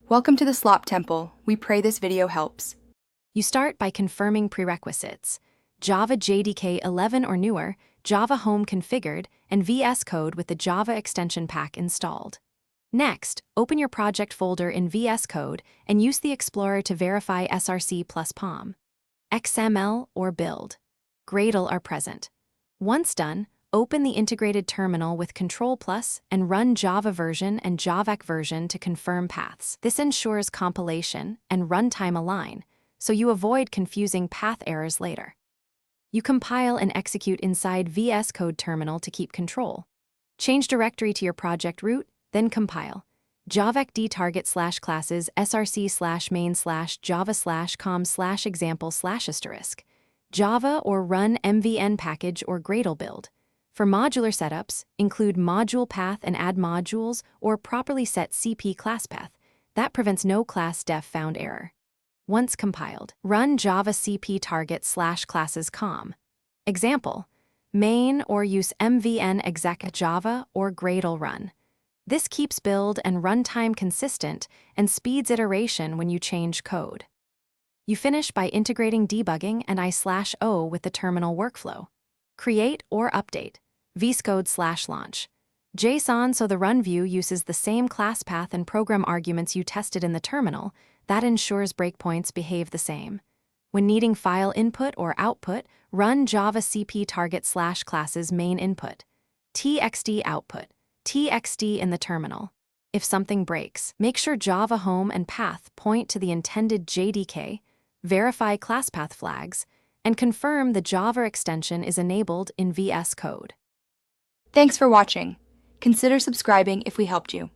Welcome to the Slop Temple. We pray this video helps. You start by confirming prerequisites: Java JDK 11 or newer, Java Home configured, and Vscode with the Java extension pack installed. Next, open your project folder in Vscode and use the Explorer to verify src plus POM, XML, or build. Gradle are present. Once done, open the integrated terminal with Ctrl+ and run Java version and javac version to confirm paths. This ensures compilation and runtime align, so you avoid confusing path errors later. You compile and execute inside Vscode terminal to keep control. Change directory to your project root, then compile. javac dtarget/classes src/main/java/com/example/**. Java or run mvn package or Gradle build. For modular setups, include module path and add modules or properly set CP class path. That prevents no class def found error. Once compiled, run java cp target/classes com. Example, main or use mvn exec java or Gradle run. This keeps build and runtime consistent and speeds iteration when you change code. You finish by integrating debugging and I/O with the terminal workflow. Create or update Vscode/launch JSON, so the run view uses the same class path and program arguments you tested in the terminal. That ensures breakpoints behave the same. When needing file input or output, run java cp target/classes main input, txt output, txt in the terminal. If something breaks, make sure Java Home and Path point to the intended JDK, verify class path flags, and confirm the Java extension is enabled in Vscode. Thanks for watching. Consider subscribing if we helped you.